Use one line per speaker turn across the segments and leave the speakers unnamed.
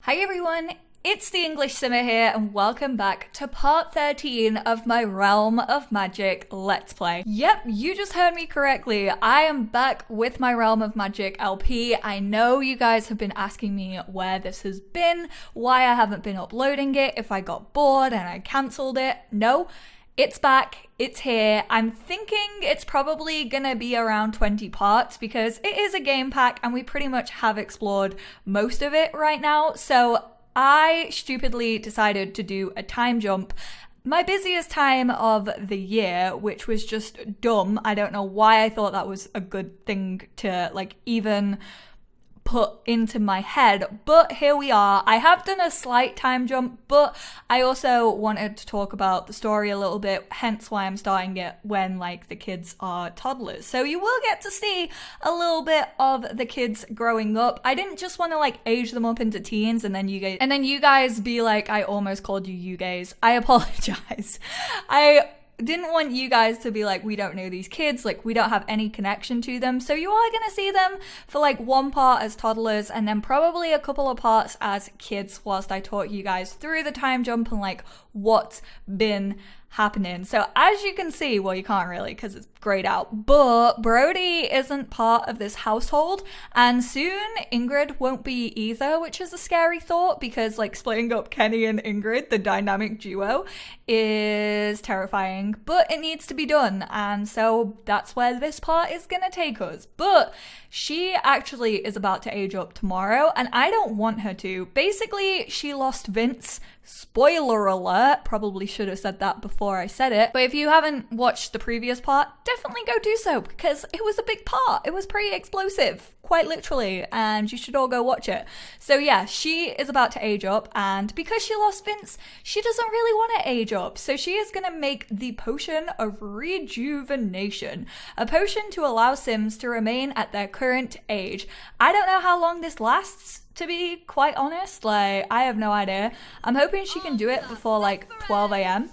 Hi everyone, it's the English Simmer here and welcome back to part 13 of my Realm of Magic Let's Play. Yep, you just heard me correctly. I am back with my Realm of Magic LP. I know you guys have been asking me where this has been, why I haven't been uploading it, if I got bored and I cancelled it. No, it's back, it's here. I'm thinking it's probably gonna be around 20 parts because it is a game pack and we pretty much have explored most of it right now. So I stupidly decided to do a time jump. My busiest time of the year, which was just dumb. I don't know why I thought that was a good thing to even put into my head, but here we are. I have done a slight time jump, but I also wanted to talk about the story a little bit, hence why I'm starting it when the kids are toddlers. So you will get to see a little bit of the kids growing up. I didn't just want to age them up into teens and then you guys be like, I almost called you guys. I apologize. I didn't want you guys to be like, we don't know these kids, we don't have any connection to them. So you are gonna see them for one part as toddlers and then probably a couple of parts as kids whilst I taught you guys through the time jump and what's been happening. So as you can see, well, you can't really because it's grayed out, but Brody isn't part of this household and soon Ingrid won't be either, which is a scary thought because splitting up Kenny and Ingrid, the dynamic duo, is terrifying, but it needs to be done, and so that's where this part is gonna take us. But she actually is about to age up tomorrow and I don't want her to. Basically, she lost Vince. Spoiler alert, probably should have said that before I said it, but if you haven't watched the previous part, definitely go do so because it was a big part. It was pretty explosive, quite literally, and you should all go watch it. So yeah, she is about to age up, and because she lost Vince, she doesn't really want to age up, so she is gonna make the potion of rejuvenation, a potion to allow Sims to remain at their current age. I don't know how long this lasts, to be quite honest. I have no idea. I'm hoping she can do it before 12 a.m.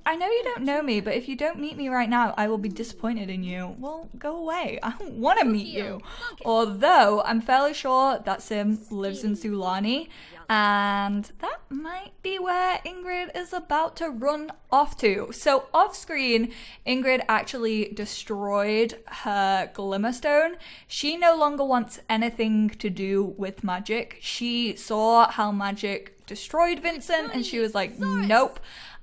I know you don't know me, but if you don't meet me right now, I will be disappointed in you. Well, go away. I don't want to meet you. Although, I'm fairly sure that Sim lives in Sulani, and that might be where Ingrid is about to run off to. So off screen, Ingrid actually destroyed her Glimmerstone. She no longer wants anything to do with magic. She saw how magic destroyed Vincent and she was like, nope.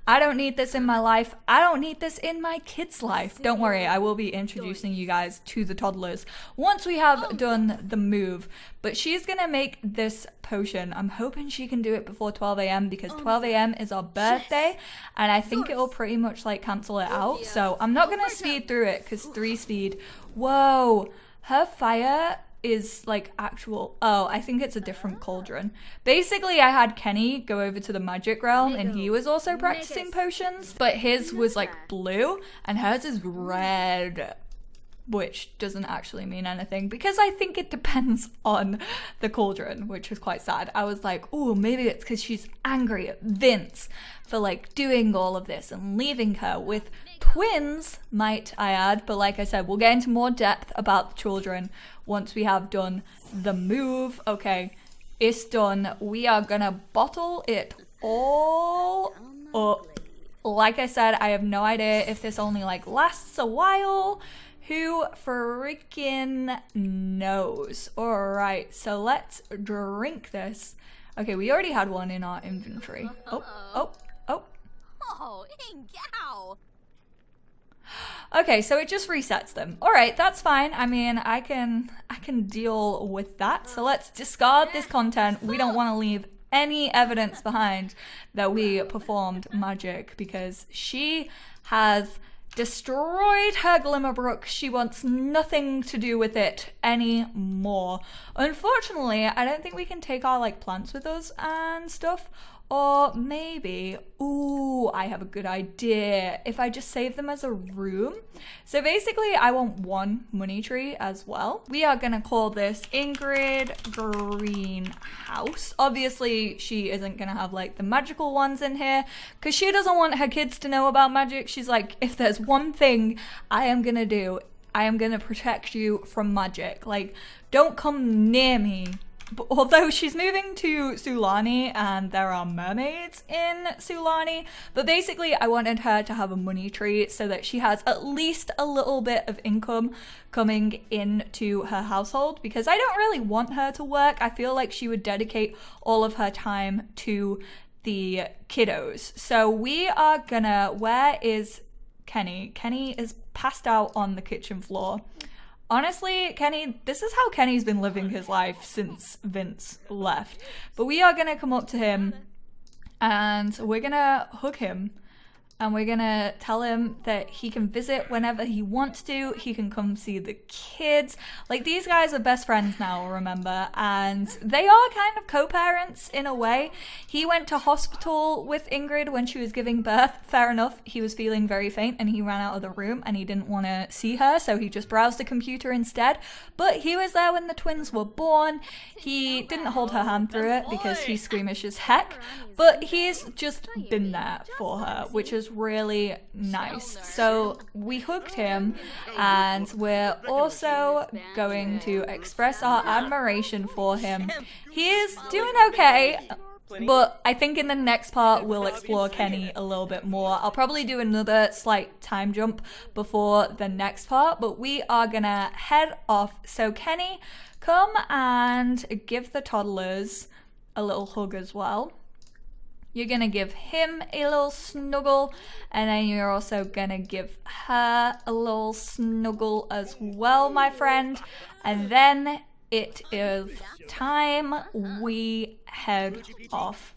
I don't need this in my life. I don't need this in my kid's life. Don't worry, I will be introducing you guys to the toddlers once we have done the move. But she's gonna make this potion. I'm hoping she can do it before 12 a.m. because 12 a.m. is our birthday and I think it'll pretty much cancel it out. So I'm not gonna speed through it because 3 speed. Whoa, her fire is actual, oh, I think it's a different cauldron. Basically, I had Kenny go over to the magic realm and he was also practicing potions, but his was blue and hers is red, which doesn't actually mean anything because I think it depends on the cauldron, which is quite sad. I was like, oh, maybe it's because she's angry at Vince for doing all of this and leaving her with twins, might I add. But like I said, we'll get into more depth about the children once we have done the move. Okay, it's done. We are gonna bottle it all up. Like I said, I have no idea if this only lasts a while. Who freaking knows? Alright, so let's drink this. Okay, we already had one in our inventory. Oh. Okay, so it just resets them. Alright, that's fine. I mean, I can deal with that. So let's discard this content. We don't want to leave any evidence behind that we performed magic because she has destroyed her Glimmerbrook. She wants nothing to do with it anymore. Unfortunately, I don't think we can take our plants with us and stuff. Or maybe, ooh, I have a good idea. If I just save them as a room. So basically, I want one money tree as well. We are gonna call this Ingrid Greenhouse. Obviously, she isn't gonna have the magical ones in here because she doesn't want her kids to know about magic. She's like, if there's one thing I am gonna do, I am gonna protect you from magic. Don't come near me although she's moving to Sulani and there are mermaids in Sulani, but basically I wanted her to have a money tree so that she has at least a little bit of income coming into her household, because I don't really want her to work. I feel like she would dedicate all of her time to the kiddos. So we are gonna, where is Kenny? Kenny is passed out on the kitchen floor. Honestly, Kenny, this is how Kenny's been living his life since Vince left. But we are gonna come up to him and we're gonna hug him. And we're gonna tell him that he can visit whenever he wants to. He can come see the kids. Like, these guys are best friends now, remember? And they are kind of co-parents in a way. He went to hospital with Ingrid when she was giving birth. Fair enough, he was feeling very faint and he ran out of the room and he didn't want to see her, so he just browsed the computer instead. But he was there when the twins were born. He didn't hold her hand through it because he's squeamish as heck. But he's just been there for her, which is really nice. So we hugged him and we're also going to express our admiration for him. He is doing okay, but I think in the next part we'll explore Kenny a little bit more. I'll probably do another slight time jump before the next part, but we are gonna head off. So Kenny, come and give the toddlers a little hug as well. You're gonna give him a little snuggle, and then you're also gonna give her a little snuggle as well, my friend. And then it is time we head off.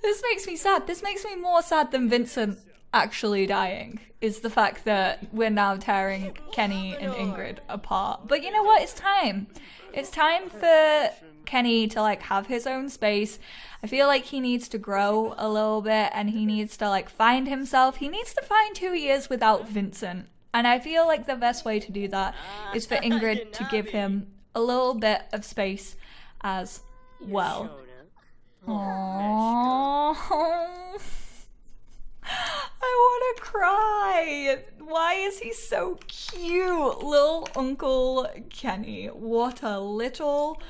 This makes me sad. This makes me more sad than Vincent actually dying, is the fact that we're now tearing Kenny and Ingrid apart. But you know what? It's time. It's time for Kenny to like have his own space. I feel like he needs to grow a little bit and he needs to like find himself. He needs to find who he is without Vincent. And I feel like the best way to do that is for Ingrid to give him a little bit of space as well. Aww. I want to cry. Why is he so cute? Little Uncle Kenny. What a little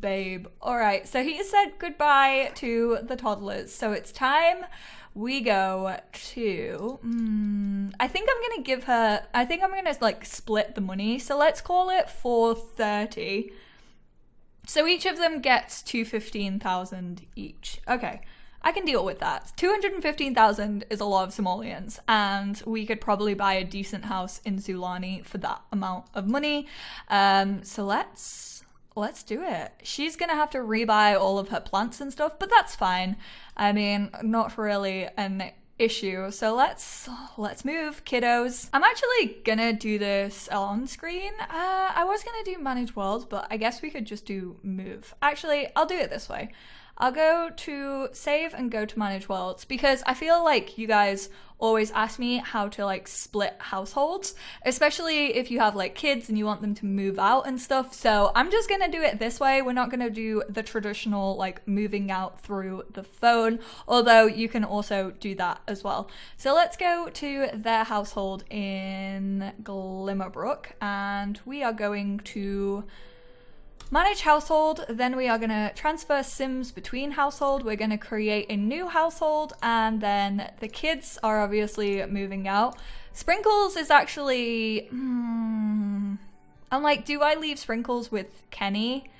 babe. Alright, so he said goodbye to the toddlers. So it's time we go to... I think I'm going to give her... I think I'm going to like split the money. So let's call it 430. So each of them gets 215,000 each. Okay. I can deal with that. 215,000 is a lot of simoleons, and we could probably buy a decent house in Sulani for that amount of money. So let's do it. She's gonna have to rebuy all of her plants and stuff, but that's fine. I mean, not really an issue. So let's move, kiddos. I'm actually gonna do this on screen. I was gonna do manage world, but I guess we could just do move. Actually, I'll do it this way. I'll go to save and go to manage worlds, because I feel like you guys always ask me how to like split households, especially if you have like kids and you want them to move out and stuff. So I'm just gonna do it this way. We're not gonna do the traditional like moving out through the phone, although you can also do that as well. So let's go to their household in Glimmerbrook, and we are going to manage household. Then we are going to transfer Sims between household. We're going to create a new household, and then the kids are obviously moving out. Sprinkles is actually... I'm like, do I leave Sprinkles with Kenny?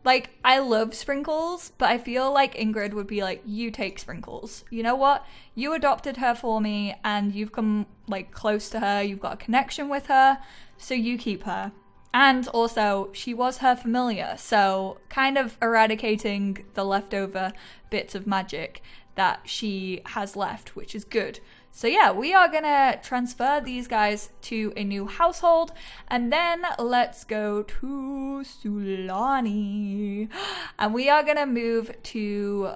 Like, I love Sprinkles, but I feel like Ingrid would be like, you take Sprinkles. You know what? You adopted her for me, and you've come like close to her. You've got a connection with her, so you keep her. And also, she was her familiar, so kind of eradicating the leftover bits of magic that she has left, which is good. So yeah, we are gonna transfer these guys to a new household, and then let's go to Sulani. And we are gonna move to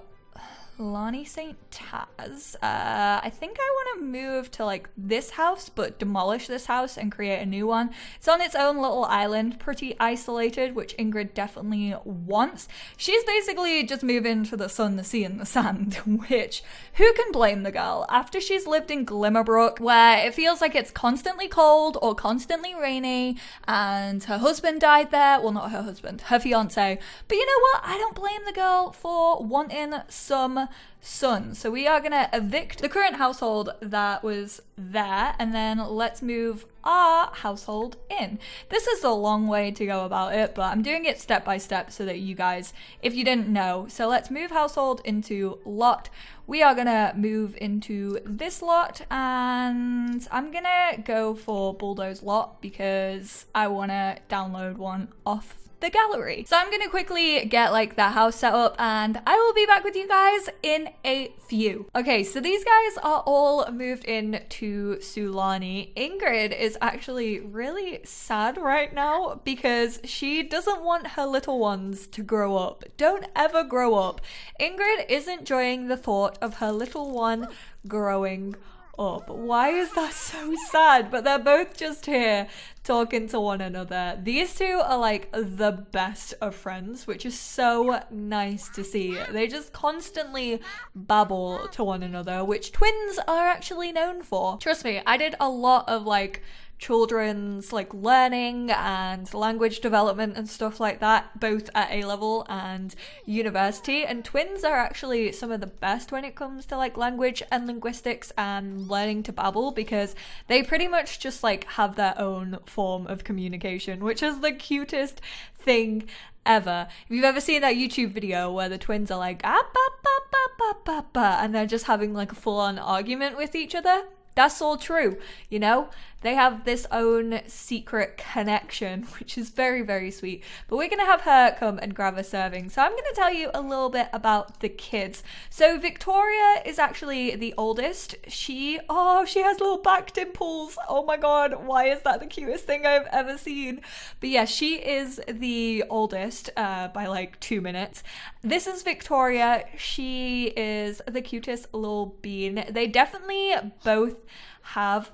Lonnie St. Taz. I think I want to move to like this house, but demolish this house and create a new one. It's on its own little island, pretty isolated, which Ingrid definitely wants. She's basically just moving to the sun, the sea, and the sand, which who can blame the girl? After she's lived in Glimmerbrook, where it feels like it's constantly cold or constantly rainy, and her husband died there. Well, not her husband, her fiance. But you know what? I don't blame the girl for wanting some sun. So we are gonna evict the current household that was there, and then let's move our household in. This is a long way to go about it, but I'm doing it step by step so that you guys, if you didn't know. So let's move household into lot. We are gonna move into this lot, and I'm gonna go for bulldoze lot because I wanna download one off the gallery. So I'm gonna quickly get like that house set up, and I will be back with you guys in a few. Okay, so these guys are all moved in to Sulani. Ingrid is actually really sad right now because she doesn't want her little ones to grow up. Don't ever grow up. Ingrid is enjoying the thought of her little one growing up. Why is that so sad? But they're both just here talking to one another. These two are like the best of friends, which is so nice to see. They just constantly babble to one another, which twins are actually known for. Trust me, I did a lot of like children's like learning and language development and stuff like that, both at A-level and university, and twins are actually some of the best when it comes to like language and linguistics and learning to babble, because they pretty much just like have their own form of communication, which is the cutest thing ever. If you've ever seen that YouTube video where the twins are like ah, ba, ba, ba, ba, ba, ba, and they're just having like a full-on argument with each other, that's all true, you know? They have this own secret connection, which is very, very sweet. But we're going to have her come and grab a serving. So I'm going to tell you a little bit about the kids. So Victoria is actually the oldest. She has little back dimples. Oh my God, why is that the cutest thing I've ever seen? But yeah, she is the oldest by like 2 minutes. This is Victoria. She is the cutest little bean. They definitely both have,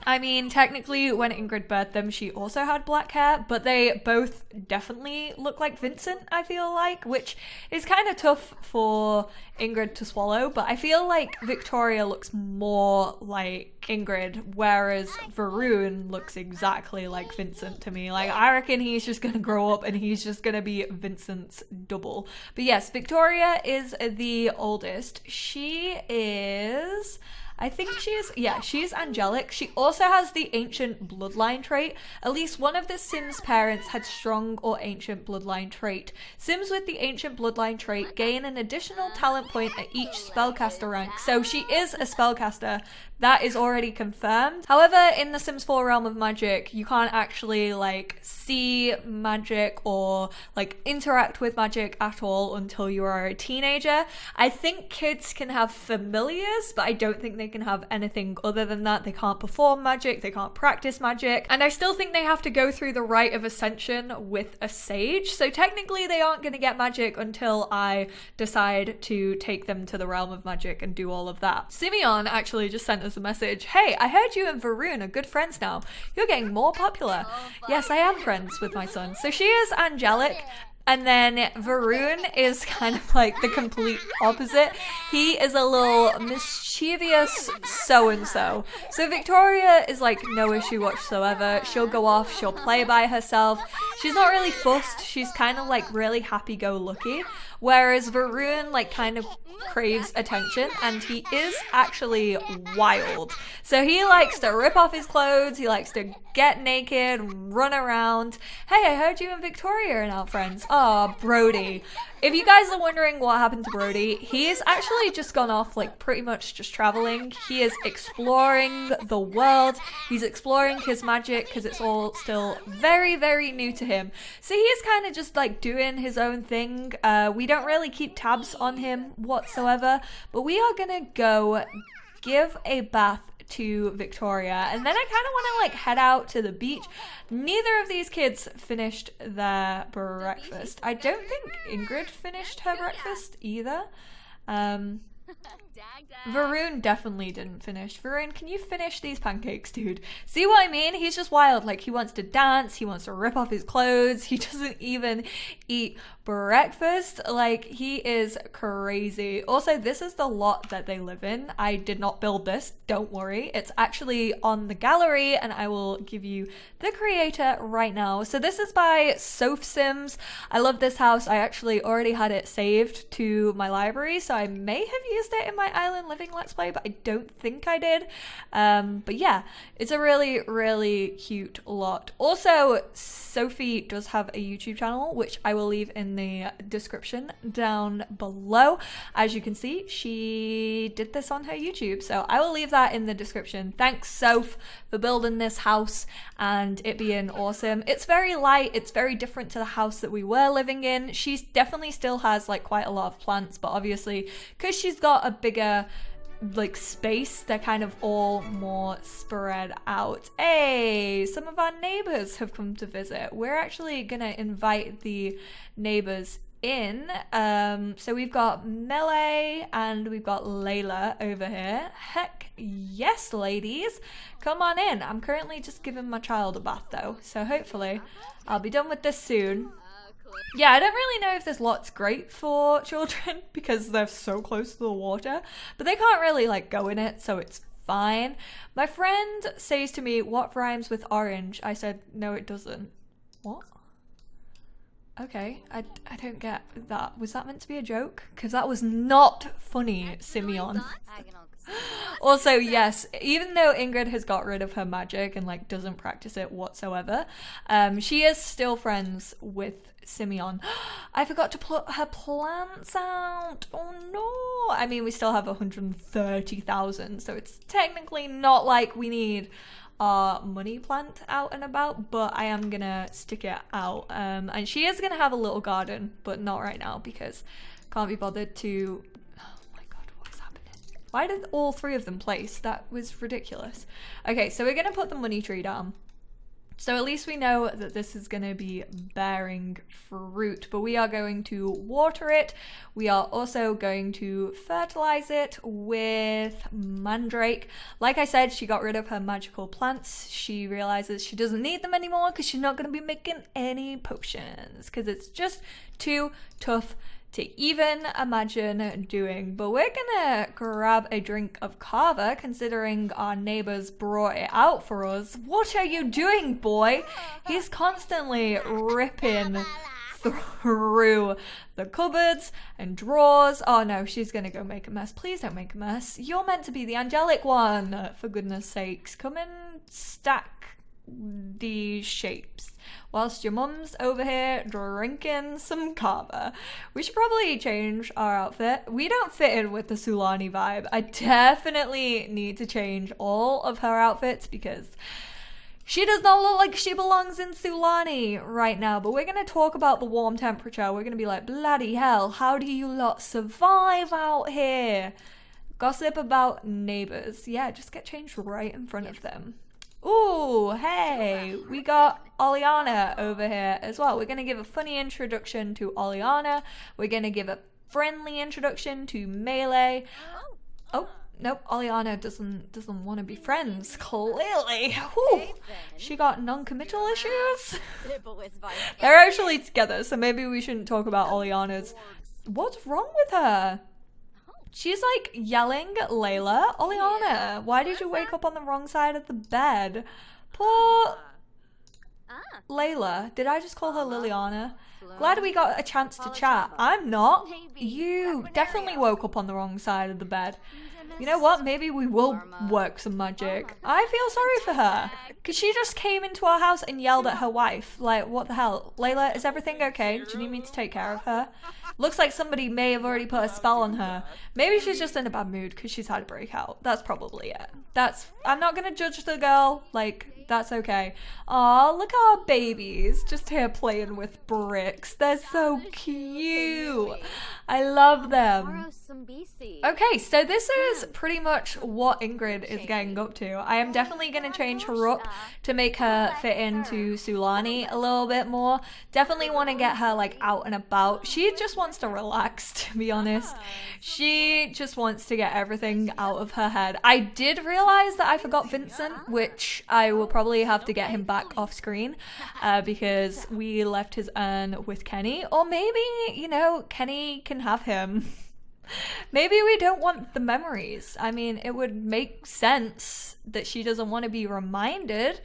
I mean, technically when Ingrid birthed them, she also had black hair, but they both definitely look like Vincent, I feel like, which is kind of tough for Ingrid to swallow, but I feel like Victoria looks more like Ingrid, whereas Varun looks exactly like Vincent to me. Like, I reckon he's just gonna grow up and he's just gonna be Vincent's double. But yes, Victoria is the oldest. She is, I think she's angelic. She also has the ancient bloodline trait. At least one of the Sims parents had strong or ancient bloodline trait. Sims with the ancient bloodline trait gain an additional talent point at each spellcaster rank. So she is a spellcaster. That is already confirmed. However, in the Sims 4 realm of magic, you can't actually like see magic or like interact with magic at all until you are a teenager. I think kids can have familiars, but I don't think they can have anything other than that. They can't perform magic, they can't practice magic, and I still think they have to go through the rite of ascension with a sage. So technically they aren't going to get magic until I decide to take them to the realm of magic and do all of that. Simeon actually just sent us a message. Hey, I heard you and Varun are good friends now. You're getting more popular. Yes, I am friends with my son. So she is angelic. And then Varun is kind of like the complete opposite. He is a little mischievous so-and-so. So Victoria is like no issue whatsoever. She'll go off, she'll play by herself. She's not really fussed. She's kind of like really happy-go-lucky. Whereas Varun like kind of craves attention, and he is actually wild. So he likes to rip off his clothes, he likes to get naked, run around. Hey, I heard you and Victoria are now friends. Aw, Brody. If you guys are wondering what happened to Brody, he's actually just gone off like pretty much just traveling. He is exploring the world. He's exploring his magic because it's all still very, very new to him. So he is kind of just like doing his own thing. We don't really keep tabs on him whatsoever, but we are gonna go give a bath to Victoria, and then I kind of want to like head out to the beach. Neither of these kids finished their breakfast. I don't think Ingrid finished her breakfast either. Varun definitely didn't finish. Varun, can you finish these pancakes, dude? See what I mean? He's just wild. Like, he wants to dance. He wants to rip off his clothes. He doesn't even eat breakfast. Like, he is crazy. Also, this is the lot that they live in. I did not build this. Don't worry. It's actually on the gallery, and I will give you the creator right now. So this is by Soph Sims. I love this house. I actually already had it saved to my library, so I may have used it in my Island Living Let's Play, but I don't think I did. But yeah, it's a really, really cute lot. Also, Sophie does have a YouTube channel, which I will leave in the description down below. As you can see, she did this on her YouTube, so I will leave that in the description. Thanks, Soph, for building this house and it being awesome. It's very light. It's very different to the house that we were living in. She definitely still has like quite a lot of plants, but obviously because she's got a bigger like space, they're kind of all more spread out. Hey, some of our neighbors have come to visit. We're actually gonna invite the neighbors in. So we've got Melee and we've got Layla over here. Heck yes, ladies, come on in. I'm currently just giving my child a bath though, so hopefully I'll be done with this soon. Yeah, I don't really know if this lot's great for children because they're so close to the water, but they can't really like go in it, so it's fine. My friend says to me, what rhymes with orange? I said, no, it doesn't. What? Okay, I don't get that. Was that meant to be a joke? Because that was not funny, Simeon. Also, yes, even though Ingrid has got rid of her magic and like doesn't practice it whatsoever, she is still friends with Simeon. I forgot to put her plants out. Oh no. I mean, we still have 130,000, so it's technically not like we need our money plant out and about, but I am gonna stick it out. And she is gonna have a little garden, but not right now because can't be bothered to. Why did all three of them place? That was ridiculous. Okay, so we're going to put the money tree down. So at least we know that this is going to be bearing fruit, but we are going to water it. We are also going to fertilize it with mandrake. Like I said, she got rid of her magical plants. She realizes she doesn't need them anymore because she's not going to be making any potions because it's just too tough to even imagine doing. But we're gonna grab a drink of kava considering our neighbors brought it out for us. What are you doing, boy? He's constantly ripping through the cupboards and drawers. Oh no, she's gonna go make a mess. Please don't make a mess. You're meant to be the angelic one, for goodness sakes. Come and stack these shapes whilst your mum's over here drinking some kava. We should probably change our outfit. We don't fit in with the Sulani vibe. I definitely need to change all of her outfits because she does not look like she belongs in Sulani right now. But we're going to talk about the warm temperature. We're going to be like, bloody hell, how do you lot survive out here? Gossip about neighbors. Yeah, just get changed right in front of them. Ooh, hey, we got Oleana over here as well. We're going to give a funny introduction to Oleana. We're going to give a friendly introduction to Melee. Oh, nope, Oleana doesn't want to be friends, clearly. Whew. She got non-committal issues. They're actually together, so maybe we shouldn't talk about Oleana's. What's wrong with her? She's like yelling at Layla. Oleana, why did you wake up on the wrong side of the bed? Poor Layla. Did I just call her Liliana? Glad we got a chance to chat. I'm not. You definitely woke up on the wrong side of the bed. You know what? Maybe we will work some magic. I feel sorry for her. Because she just came into our house and yelled at her wife. Like, what the hell? Layla, is everything okay? Do you need me to take care of her? Looks like somebody may have already put a spell on her. Maybe she's just in a bad mood because she's had a breakout. That's probably it. I'm not going to judge the girl. Like, that's okay. Aw, look at our babies. Just here playing with bricks. They're so cute. I love them. Okay, so this is pretty much what Ingrid is getting up to. I am definitely going to change her up to make her fit into Sulani a little bit more. Definitely want to get her like out and about. She just wants to relax, to be honest. She just wants to get everything out of her head. I did realize that I forgot Vincent, which I will probably have to get him back off screen because we left his urn with Kenny. Or maybe, you know, Kenny can have him. Maybe we don't want the memories. I mean, it would make sense that she doesn't want to be reminded,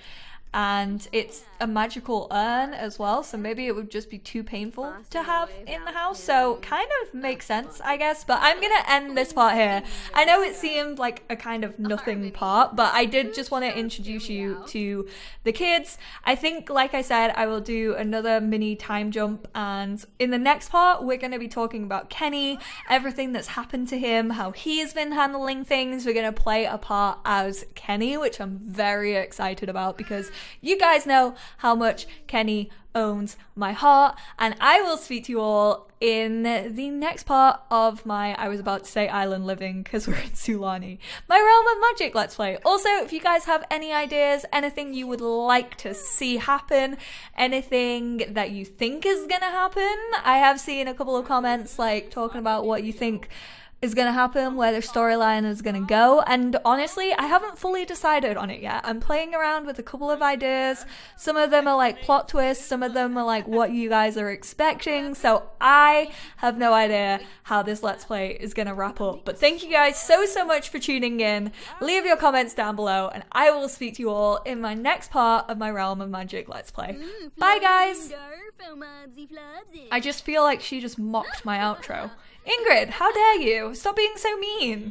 and it's a magical urn as well, so maybe it would just be too painful to have in the house. So kind of makes sense, I guess. But I'm gonna end this part here. I know it seemed like a kind of nothing part, but I did just want to introduce you to the kids. I think, like I said, I will do another mini time jump, and in the next part we're going to be talking about Kenny, everything that's happened to him, how he's been handling things. We're going to play a part as Kenny, which I'm very excited about because you guys know how much Kenny owns my heart, and I will speak to you all in the next part of my, I was about to say island living because we're in Sulani, my Realm of Magic Let's Play. Also, if you guys have any ideas, anything you would like to see happen, anything that you think is gonna happen, I have seen a couple of comments like talking about what you think is going to happen, where the storyline is going to go, and honestly I haven't fully decided on it yet. I'm playing around with a couple of ideas. Some of them are like plot twists, some of them are like what you guys are expecting, so I have no idea how this Let's Play is going to wrap up. But thank you guys so much for tuning in. Leave your comments down below and I will speak to you all in my next part of my Realm of Magic Let's Play. Bye guys! I just feel like she just mocked my outro. Ingrid, how dare you? Stop being so mean.